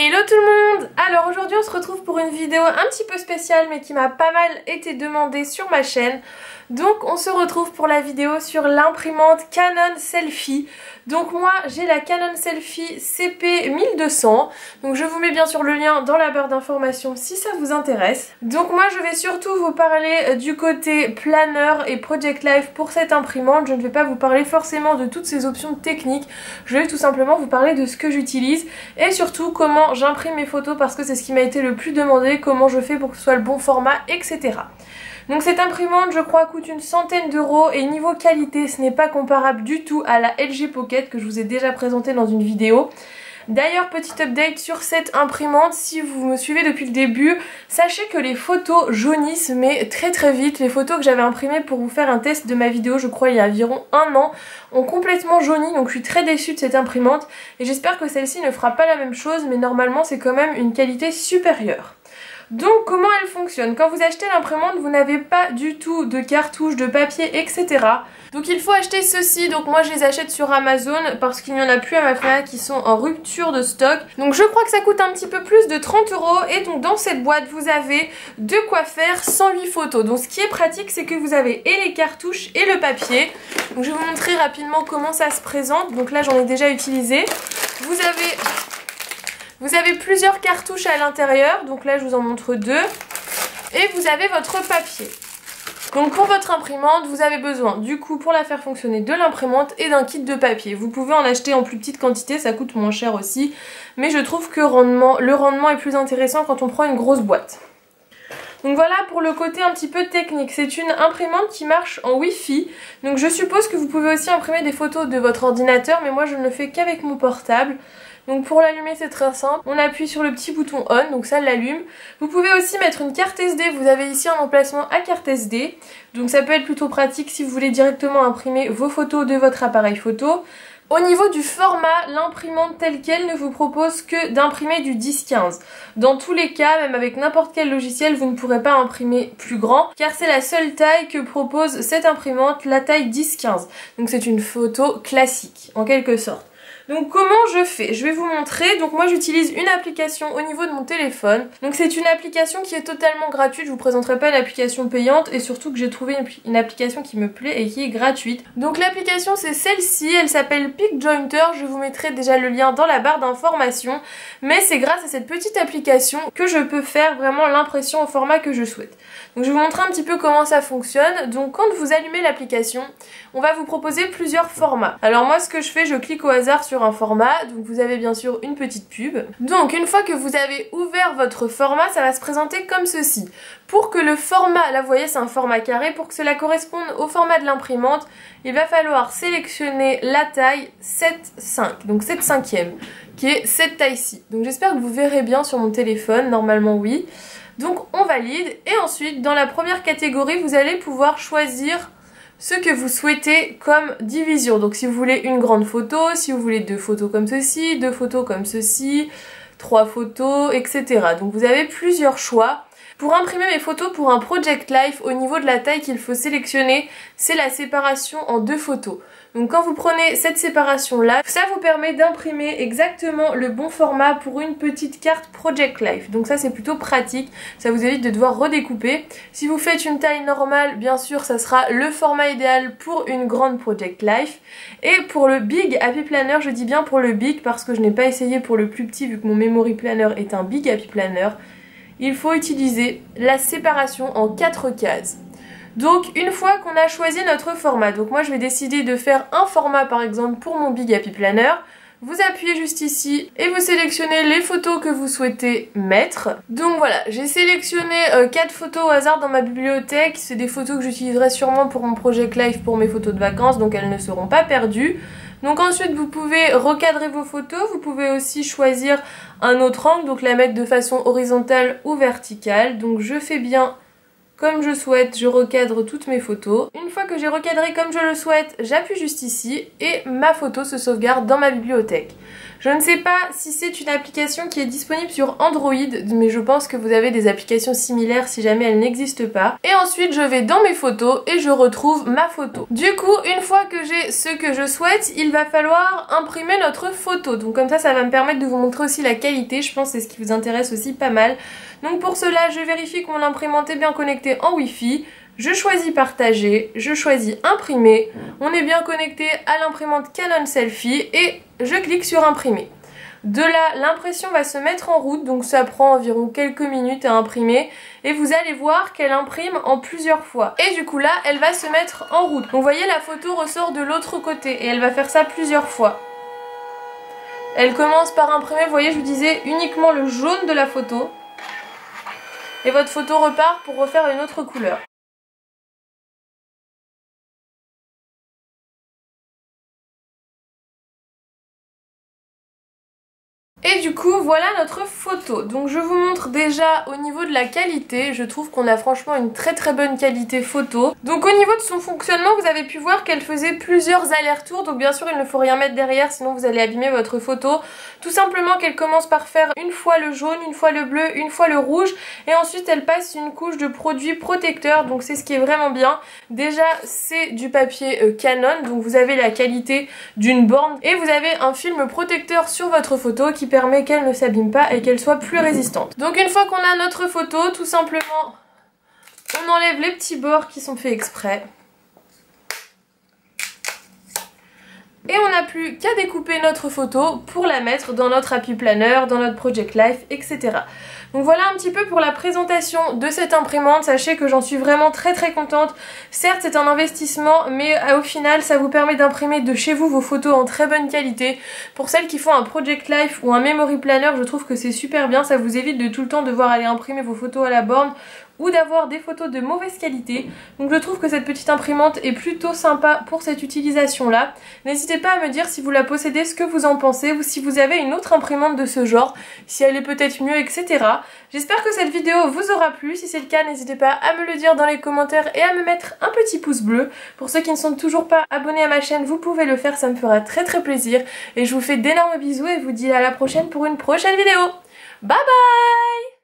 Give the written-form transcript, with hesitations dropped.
Hello tout le monde! Alors aujourd'hui on se retrouve pour une vidéo un petit peu spéciale mais qui m'a pas mal été demandée sur ma chaîne. Donc on se retrouve pour la vidéo sur l'imprimante Canon Selphy. Donc moi j'ai la Canon Selphy CP1200. Donc je vous mets bien sûr le lien dans la barre d'informations si ça vous intéresse. Donc moi je vais surtout vous parler du côté planeur et Project Life pour cette imprimante. Je ne vais pas vous parler forcément de toutes ces options techniques. Je vais tout simplement vous parler de ce que j'utilise et surtout comment j'imprime mes photos parce que c'est ce qui m'a été le plus demandé, comment je fais pour que ce soit le bon format, etc. Donc cette imprimante je crois coûte une centaine d'euros et niveau qualité ce n'est pas comparable du tout à la LG Pocket que je vous ai déjà présentée dans une vidéo. D'ailleurs, petit update sur cette imprimante, si vous me suivez depuis le début, sachez que les photos jaunissent mais très vite. Les photos que j'avais imprimées pour vous faire un test de ma vidéo, je crois il y a environ un an, ont complètement jauni, donc je suis très déçue de cette imprimante et j'espère que celle-ci ne fera pas la même chose, mais normalement c'est quand même une qualité supérieure. Donc comment elle fonctionne? Quand vous achetez l'imprimante, vous n'avez pas du tout de cartouches, de papier, etc. Donc il faut acheter ceci, donc moi je les achète sur Amazon parce qu'il n'y en a plus à ma fenêtre qui sont en rupture de stock. Donc je crois que ça coûte un petit peu plus de 30 € et donc dans cette boîte vous avez de quoi faire 108 photos. Donc ce qui est pratique c'est que vous avez et les cartouches et le papier. Donc je vais vous montrer rapidement comment ça se présente. Donc là j'en ai déjà utilisé. Vous avez plusieurs cartouches à l'intérieur, donc là je vous en montre deux. Et vous avez votre papier. Donc pour votre imprimante, vous avez besoin du coup pour la faire fonctionner de l'imprimante et d'un kit de papier. Vous pouvez en acheter en plus petite quantité, ça coûte moins cher aussi. Mais je trouve que le rendement est plus intéressant quand on prend une grosse boîte. Donc voilà pour le côté un petit peu technique. C'est une imprimante qui marche en Wi-Fi. Donc je suppose que vous pouvez aussi imprimer des photos de votre ordinateur, mais moi je ne le fais qu'avec mon portable. Donc pour l'allumer c'est très simple, on appuie sur le petit bouton on, donc ça l'allume. Vous pouvez aussi mettre une carte SD, vous avez ici un emplacement à carte SD. Donc ça peut être plutôt pratique si vous voulez directement imprimer vos photos de votre appareil photo. Au niveau du format, l'imprimante telle qu'elle ne vous propose que d'imprimer du 10-15. Dans tous les cas, même avec n'importe quel logiciel, vous ne pourrez pas imprimer plus grand, car c'est la seule taille que propose cette imprimante, la taille 10-15. Donc c'est une photo classique, en quelque sorte. Donc comment je fais? Je vais vous montrer. Donc moi j'utilise une application au niveau de mon téléphone. Donc c'est une application qui est totalement gratuite. Je vous présenterai pas une application payante et surtout que j'ai trouvé une application qui me plaît et qui est gratuite. Donc l'application c'est celle-ci, elle s'appelle PicJointer. Je vous mettrai déjà le lien dans la barre d'informations. Mais c'est grâce à cette petite application que je peux faire vraiment l'impression au format que je souhaite. Donc je vais vous montrer un petit peu comment ça fonctionne. Donc quand vous allumez l'application, on va vous proposer plusieurs formats. Alors moi ce que je fais, je clique au hasard sur un format, donc vous avez bien sûr une petite pub. Donc une fois que vous avez ouvert votre format, ça va se présenter comme ceci. Pour que le format, là vous voyez c'est un format carré, pour que cela corresponde au format de l'imprimante, il va falloir sélectionner la taille 7,5, donc 7/5e, qui est cette taille-ci. Donc j'espère que vous verrez bien sur mon téléphone, normalement oui. Donc on valide et ensuite dans la première catégorie vous allez pouvoir choisir ce que vous souhaitez comme division. Donc si vous voulez une grande photo, si vous voulez deux photos comme ceci, deux photos comme ceci, trois photos, etc. Donc vous avez plusieurs choix. Pour imprimer mes photos pour un Project Life, au niveau de la taille qu'il faut sélectionner, c'est la séparation en deux photos. Donc quand vous prenez cette séparation là, ça vous permet d'imprimer exactement le bon format pour une petite carte Project Life. Donc ça c'est plutôt pratique, ça vous évite de devoir redécouper. Si vous faites une taille normale, bien sûr ça sera le format idéal pour une grande Project Life. Et pour le Big Happy Planner, je dis bien pour le Big parce que je n'ai pas essayé pour le plus petit vu que mon Memory Planner est un Big Happy Planner. Il faut utiliser la séparation en 4 cases. Donc une fois qu'on a choisi notre format, donc moi je vais décider de faire un format par exemple pour mon Big Happy Planner, vous appuyez juste ici et vous sélectionnez les photos que vous souhaitez mettre. Donc voilà, j'ai sélectionné 4 photos au hasard dans ma bibliothèque, c'est des photos que j'utiliserai sûrement pour mon Project Life pour mes photos de vacances, donc elles ne seront pas perdues. Donc ensuite vous pouvez recadrer vos photos, vous pouvez aussi choisir un autre angle, donc la mettre de façon horizontale ou verticale. Donc je fais bien comme je souhaite, je recadre toutes mes photos. Une fois que j'ai recadré comme je le souhaite, j'appuie juste ici et ma photo se sauvegarde dans ma bibliothèque. Je ne sais pas si c'est une application qui est disponible sur Android, mais je pense que vous avez des applications similaires si jamais elles n'existent pas. Et ensuite, je vais dans mes photos et je retrouve ma photo. Du coup, une fois que j'ai ce que je souhaite, il va falloir imprimer notre photo. Donc comme ça va me permettre de vous montrer aussi la qualité. Je pense que c'est ce qui vous intéresse aussi pas mal. Donc pour cela, je vérifie que mon imprimante est bien connectée en Wi-Fi. Je choisis partager, je choisis imprimer, on est bien connecté à l'imprimante Canon Selphy et je clique sur imprimer. De là, l'impression va se mettre en route, donc ça prend environ quelques minutes à imprimer et vous allez voir qu'elle imprime en plusieurs fois. Et du coup là, elle va se mettre en route. Donc vous voyez, la photo ressort de l'autre côté et elle va faire ça plusieurs fois. Elle commence par imprimer, vous voyez, je vous disais uniquement le jaune de la photo. Et votre photo repart pour refaire une autre couleur. Et du coup, voilà notre photo. Donc je vous montre déjà au niveau de la qualité. Je trouve qu'on a franchement une très bonne qualité photo. Donc au niveau de son fonctionnement, vous avez pu voir qu'elle faisait plusieurs allers-retours. Donc bien sûr, il ne faut rien mettre derrière, sinon vous allez abîmer votre photo. Tout simplement qu'elle commence par faire une fois le jaune, une fois le bleu, une fois le rouge. Et ensuite, elle passe une couche de produit protecteur. Donc c'est ce qui est vraiment bien. Déjà, c'est du papier Canon. Donc vous avez la qualité d'une borne. Et vous avez un film protecteur sur votre photo qui permet qu'elle ne s'abîme pas et qu'elle soit plus résistante. Donc une fois qu'on a notre photo, tout simplement, on enlève les petits bords qui sont faits exprès. Et on n'a plus qu'à découper notre photo pour la mettre dans notre Happy Planner, dans notre Project Life, etc. Donc voilà un petit peu pour la présentation de cette imprimante. Sachez que j'en suis vraiment très contente. Certes, c'est un investissement, mais au final, ça vous permet d'imprimer de chez vous vos photos en très bonne qualité. Pour celles qui font un Project Life ou un Memory Planner, je trouve que c'est super bien. Ça vous évite de tout le temps devoir aller imprimer vos photos à la borne ou d'avoir des photos de mauvaise qualité. Donc je trouve que cette petite imprimante est plutôt sympa pour cette utilisation là. N'hésitez pas à me dire si vous la possédez, ce que vous en pensez, ou si vous avez une autre imprimante de ce genre, si elle est peut-être mieux, etc. J'espère que cette vidéo vous aura plu. Si c'est le cas, n'hésitez pas à me le dire dans les commentaires et à me mettre un petit pouce bleu. Pour ceux qui ne sont toujours pas abonnés à ma chaîne, vous pouvez le faire, ça me fera très plaisir. Et je vous fais d'énormes bisous et vous dis à la prochaine pour une prochaine vidéo. Bye bye!